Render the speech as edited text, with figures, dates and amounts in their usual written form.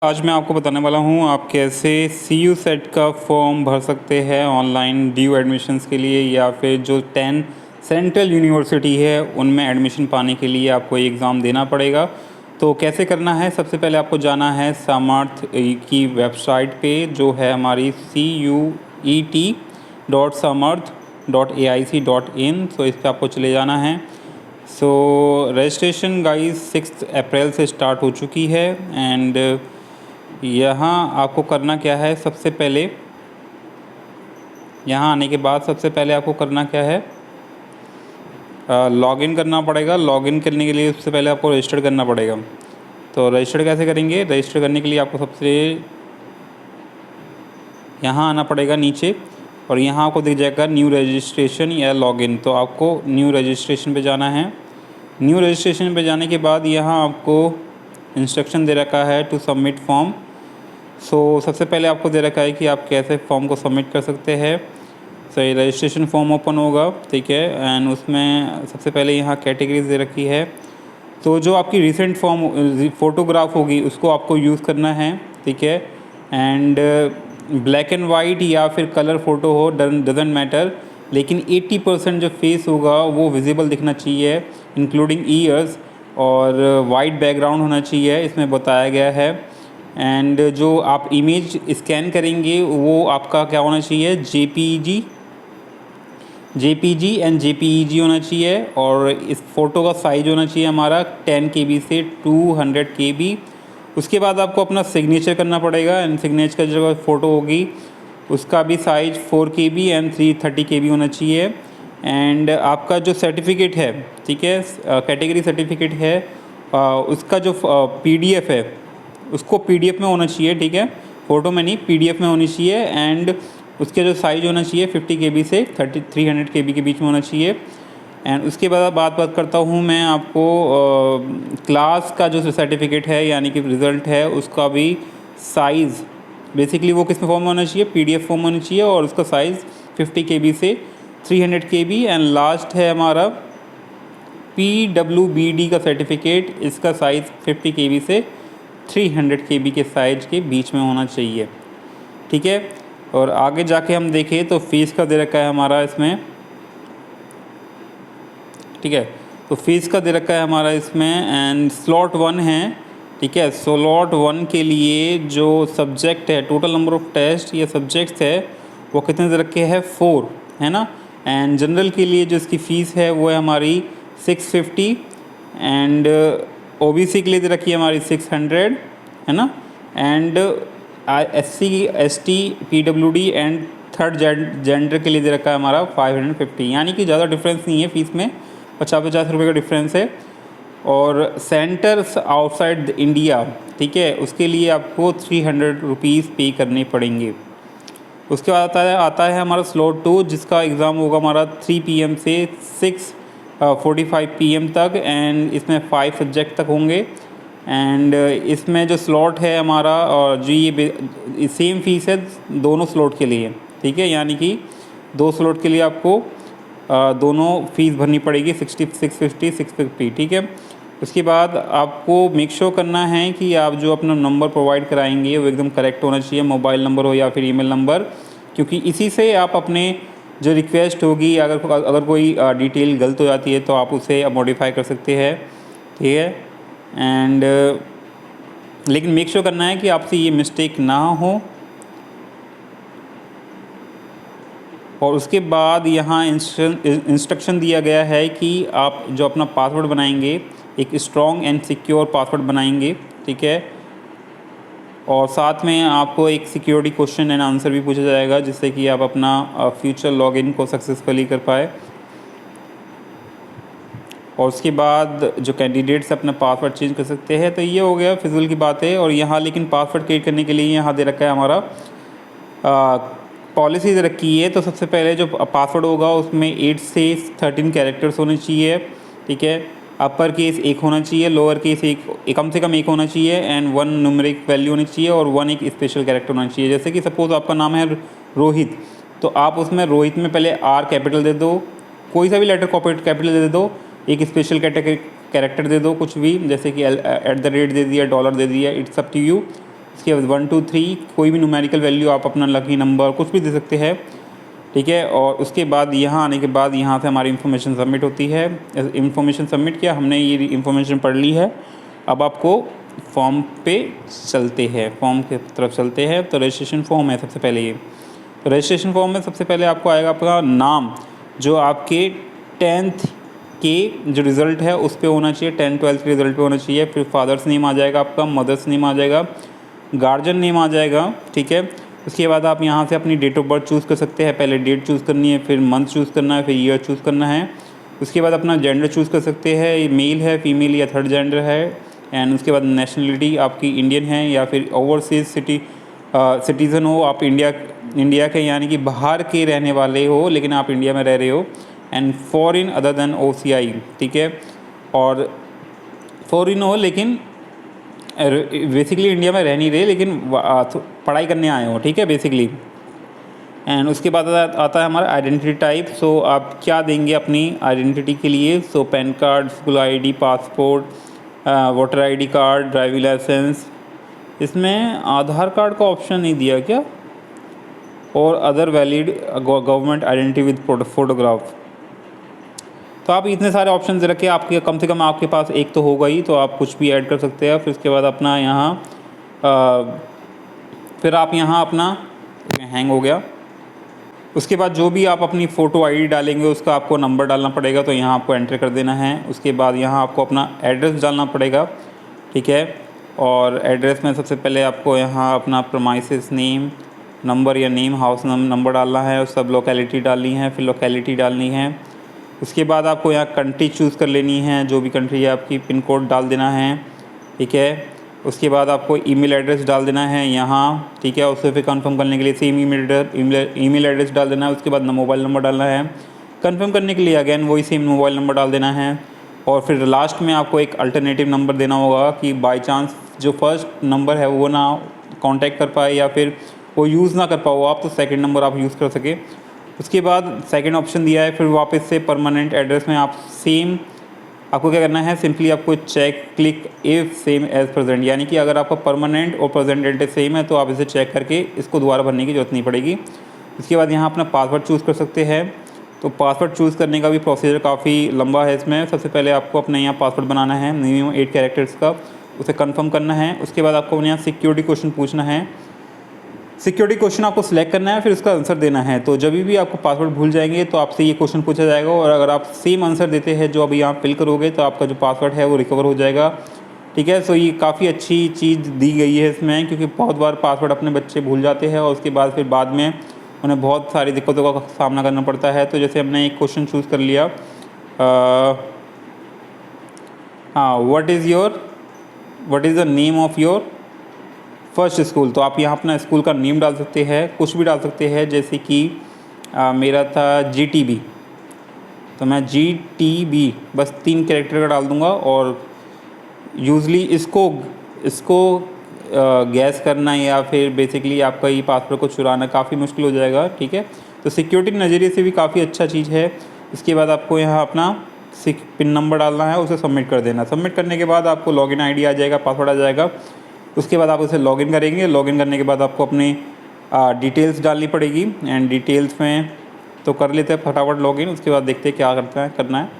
आज मैं आपको बताने वाला हूँ आप कैसे सी यू सेट का फॉर्म भर सकते हैं ऑनलाइन ड्यू एडमिशन्स के लिए, या फिर जो 10 सेंट्रल यूनिवर्सिटी है उनमें एडमिशन पाने के लिए आपको एग्ज़ाम देना पड़ेगा। तो कैसे करना है, सबसे पहले आपको जाना है सामर्थ की वेबसाइट पे, जो है हमारी CUET.samarth.aic.in। तो इस पर आपको चले जाना है। सो रजिस्ट्रेशन गाइस 6 अप्रैल से स्टार्ट हो चुकी है। एंड यहाँ आपको करना क्या है, सबसे पहले यहाँ आने के बाद सबसे पहले आपको करना क्या है, लॉगिन करना पड़ेगा। लॉगिन करने के लिए सबसे पहले आपको रजिस्टर करना पड़ेगा। तो रजिस्टर कैसे करेंगे, रजिस्टर करने के लिए आपको सबसे यहाँ आना पड़ेगा नीचे, और यहाँ आपको दिख जाएगा न्यू रजिस्ट्रेशन या लॉगिन। तो आपको न्यू रजिस्ट्रेशन पे जाना है। न्यू रजिस्ट्रेशन पे जाने के बाद यहाँ आपको इंस्ट्रक्शन दे रखा है टू सबमिट फॉर्म। सबसे पहले आपको दे रखा है कि आप कैसे फॉर्म को सबमिट कर सकते हैं। ये रजिस्ट्रेशन फॉर्म ओपन होगा, ठीक है। एंड उसमें सबसे पहले यहाँ कैटेगरीज दे रखी है। तो जो आपकी रिसेंट फॉर्म फ़ोटोग्राफ होगी उसको आपको यूज़ करना है, ठीक है। एंड ब्लैक एंड वाइट या फिर कलर फ़ोटो हो, डजेंट मैटर, लेकिन 80% जो फेस होगा वो विजिबल दिखना चाहिए, इंक्लूडिंग ईयर्स, और वाइट बैकग्राउंड होना चाहिए, इसमें बताया गया है। एंड जो आप इमेज स्कैन करेंगे वो आपका क्या होना चाहिए, जेपीजी एंड जेपीईजी होना चाहिए। और इस फ़ोटो का साइज़ होना चाहिए हमारा 10 KB से 200 KB। उसके बाद आपको अपना सिग्नेचर करना पड़ेगा, एंड सिग्नेचर का जो फ़ोटो होगी उसका भी साइज़ 4 KB एंड 330 KB होना चाहिए। एंड आपका जो सर्टिफिकेट है, ठीक है, कैटेगरी सर्टिफिकेट है, उसका जो PDF है उसको PDF में होना चाहिए, ठीक है, फ़ोटो में नहीं, PDF में होनी चाहिए। एंड उसके जो साइज़ होना चाहिए 50 KB से 300 KB के बीच में होना चाहिए। एंड उसके बाद बात करता हूँ मैं आपको क्लास का जो सर्टिफिकेट है, यानी कि रिज़ल्ट है, उसका भी साइज़ बेसिकली वो किस फॉर्म में होना चाहिए, PDF फॉर्म में होना चाहिए, और उसका साइज़ 50 KB से 300 KB। एंड लास्ट है हमारा PWBD का सर्टिफिकेट, इसका साइज़ 50 KB से 300 KB के साइज़ के बीच में होना चाहिए, ठीक है। और आगे जाके हम देखें तो फ़ीस का दे रखा है हमारा इसमें, ठीक है। तो फ़ीस का दे रखा है हमारा इसमें। एंड स्लॉट 1 है, ठीक है। स्लॉट 1 के लिए जो सब्जेक्ट है, टोटल नंबर ऑफ़ टेस्ट या सब्जेक्ट्स है वो कितने दे रखे हैं, 4 है ना। एंड जनरल के लिए जो इसकी फ़ीस है वो है हमारी 650। एंड OBC के लिए दे रखी है हमारी 600, है ना। And SC ST PWD and third gender के लिए दे रखा है हमारा 550। यानी कि ज़्यादा डिफरेंस नहीं है फ़ीस में, 50 रुपये का डिफरेंस है। और सेंटर्स आउटसाइड इंडिया, ठीक है, उसके लिए आपको 300 रुपीज़ पे करने पड़ेंगे। उसके बाद आता है हमारा स्लॉट 2, जिसका एग्ज़ाम होगा हमारा 3 PM से 6:45 PM तक। एंड इसमें 5 सब्जेक्ट तक होंगे। एंड इसमें जो स्लॉट है हमारा, और जो ये सेम फ़ीस है दोनों स्लॉट के लिए, ठीक है। यानी कि 2 स्लॉट के लिए आपको दोनों फ़ीस भरनी पड़ेगी, 650 650, ठीक है। उसके बाद आपको मेक श्योर करना है कि आप जो अपना नंबर प्रोवाइड कराएंगे वो एकदम करेक्ट होना चाहिए, मोबाइल नंबर हो या फिर ईमेल नंबर, क्योंकि इसी से आप अपने जो रिक्वेस्ट होगी, अगर कोई डिटेल गलत हो जाती है तो आप उसे मॉडिफाई कर सकते हैं, ठीक है। एंड लेकिन मेक श्योर करना है कि आपसे ये मिस्टेक ना हो। और उसके बाद यहाँ इंस्ट्रक्शन दिया गया है कि आप जो अपना पासवर्ड बनाएंगे, एक स्ट्रॉन्ग एंड सिक्योर पासवर्ड बनाएंगे, ठीक है। और साथ में आपको एक सिक्योरिटी क्वेश्चन एंड आंसर भी पूछा जाएगा, जिससे कि आप अपना फ्यूचर लॉगिन को सक्सेसफुली कर पाए। और उसके बाद जो कैंडिडेट्स अपना पासवर्ड चेंज कर सकते हैं। तो ये हो गया फिजिकल की बात है। और यहाँ लेकिन पासवर्ड क्रिएट करने के लिए यहाँ दे रखा है हमारा पॉलिसी दे रखी है। तो सबसे पहले जो पासवर्ड होगा उसमें 8 से 13 कैरेक्टर्स होने चाहिए, ठीक है। अपर केस 1 होना चाहिए, लोअर केस 1 कम से कम 1 होना चाहिए, एंड 1 न्यूमेरिक वैल्यू होनी चाहिए, और 1 एक स्पेशल कैरेक्टर होना चाहिए। जैसे कि सपोज़ आपका नाम है रोहित, तो आप उसमें रोहित में पहले R कैपिटल दे दो, कोई सा भी लेटर कैपिटल दे दो, एक स्पेशल कैरेक्टर दे दो, कुछ भी, जैसे कि @ दे दिया, डॉलर दे दिया, इट्स अप टू यू। उसके बाद 1 2 3 कोई भी न्यूमेरिकल वैल्यू आप अपना लकी नंबर कुछ भी दे सकते हैं, ठीक है। और उसके बाद यहाँ आने के बाद यहाँ से हमारी इन्फॉर्मेशन सबमिट होती है। इन्फॉर्मेशन सबमिट किया हमने, ये इन्फॉर्मेशन पढ़ ली है। अब आपको फॉर्म पे चलते हैं, फॉर्म की तरफ चलते हैं। तो रजिस्ट्रेशन फॉर्म है सबसे पहले ये। तो रजिस्ट्रेशन फॉर्म में सबसे पहले आपको आएगा आपका नाम, जो आपके 10th के जो रिज़ल्ट है उस पर होना चाहिए, 10 12 के रिज़ल्ट पे होना चाहिए। फिर फादर्स नेम आ जाएगा आपका, मदर्स नेम आ जाएगा, गार्जियन नेम आ जाएगा, ठीक है। उसके बाद आप यहाँ से अपनी डेट ऑफ बर्थ चूज़ कर सकते हैं। पहले डेट चूज़ करनी है, फिर मंथ चूज़ करना है, फिर ईयर चूज़ करना है। उसके बाद अपना जेंडर चूज़ कर सकते हैं, मेल है, फीमेल या थर्ड जेंडर है। एंड उसके बाद नेशनलिटी आपकी इंडियन है या फिर ओवरसीज़ सिटीज़न हो, आप इंडिया के यानी कि बाहर के रहने वाले हो लेकिन आप इंडिया में रह रहे हो। And foreign other than OCI, ठीक है। और फॉरेन हो लेकिन बेसिकली इंडिया में रह नहीं रहे लेकिन पढ़ाई करने आए हो, ठीक है, बेसिकली। एंड उसके बाद आता है हमारा आइडेंटिटी टाइप। सो आप क्या देंगे अपनी आइडेंटिटी के लिए। So PAN card, school ID, passport, voter ID card, driving licence. इसमें आधार कार्ड का ऑप्शन नहीं दिया क्या, और other valid government identity with photograph. तो आप इतने सारे ऑप्शन रखे, आपके कम से कम आपके पास एक तो होगा ही, तो आप कुछ भी ऐड कर सकते हैं। फिर उसके बाद अपना यहाँ फिर आप यहाँ अपना हैंग हो गया। उसके बाद जो भी आप अपनी फ़ोटो ID डालेंगे उसका आपको नंबर डालना पड़ेगा, तो यहाँ आपको एंटर कर देना है। उसके बाद यहाँ आपको अपना एड्रेस डालना पड़ेगा, ठीक है। और एड्रेस में सबसे पहले आपको यहाँ अपना प्रीमाइसेस नेम नंबर या नेम हाउस नंबर डालना है, और सब लोकेलिटी डालनी है, फिर लोकेलिटी डालनी है। उसके बाद आपको यहाँ कंट्री चूज़ कर लेनी है, जो भी कंट्री है आपकी, पिन कोड डाल देना है, ठीक है। उसके बाद आपको ईमेल एड्रेस डाल देना है यहाँ, ठीक है। उससे फिर कंफर्म करने के लिए सेम ईमेल एड्रेस डाल देना है। उसके बाद मोबाइल नंबर डालना है, कंफर्म करने के लिए अगेन वही सेम मोबाइल नंबर डाल देना है। और फिर लास्ट में आपको एक अल्टरनेटिव नंबर देना होगा कि बाई चांस जो फर्स्ट नंबर है वो ना कांटेक्ट कर पाए या फिर वो यूज़ ना कर पाओ आप, तो सेकंड नंबर आप यूज़ कर सके। उसके बाद सेकंड ऑप्शन दिया है, फिर वापस से परमानेंट एड्रेस में आप सेम आपको क्या करना है, सिंपली आपको check click if same as present, यानी कि अगर आपका परमानेंट और प्रेजेंट एड्रेस सेम है तो आप इसे चेक करके इसको दोबारा भरने की ज़रूरत नहीं पड़ेगी। उसके बाद यहाँ अपना पासवर्ड चूज़ कर सकते हैं। तो पासवर्ड चूज़ करने का भी प्रोसीजर काफ़ी लंबा है इसमें। सबसे पहले आपको अपने यहाँ पासवर्ड बनाना है मिनिमम 8 कैरेक्टर्स का, उसे कंफर्म करना है। उसके बाद आपको अपने यहाँ सिक्योरिटी क्वेश्चन पूछना है, सिक्योरिटी क्वेश्चन आपको सिलेक्ट करना है, फिर उसका आंसर देना है। तो जब भी आपको पासवर्ड भूल जाएंगे तो आपसे ये क्वेश्चन पूछा जाएगा, और अगर आप सेम आंसर देते हैं जो अभी आप फिल करोगे तो आपका जो पासवर्ड है वो रिकवर हो जाएगा, ठीक है। सो ये काफ़ी अच्छी चीज़ दी गई है इसमें, क्योंकि बहुत बार पासवर्ड अपने बच्चे भूल जाते हैं और उसके बाद फिर बाद में उन्हें बहुत सारी दिक्कतों का सामना करना पड़ता है। तो जैसे हमने एक क्वेश्चन चूज़ कर लिया, हाँ, what is the name of your first school. तो आप यहाँ अपना स्कूल का नेम डाल सकते हैं, कुछ भी डाल सकते हैं। जैसे कि मेरा था GTB, तो मैं GTB बस 3 कैरेक्टर का डाल दूँगा। और यूजली इसको गैस करना या फिर बेसिकली आपका ये पासवर्ड को चुराना काफ़ी मुश्किल हो जाएगा, ठीक है। तो सिक्योरिटी के नज़रिए से भी काफ़ी अच्छा चीज़ है। इसके बाद आपको यहाँ अपना पिन नंबर डालना है, उसे सबमिट कर देना। सबमिट करने के बाद आपको लॉगिन ID आ जाएगा, पासवर्ड आ जाएगा। उसके बाद आप उसे लॉगिन करेंगे। लॉगिन करने के बाद आपको अपनी डिटेल्स डालनी पड़ेगी, एंड डिटेल्स में तो कर लेते हैं फटाफट लॉगिन। उसके बाद देखते हैं क्या करना है।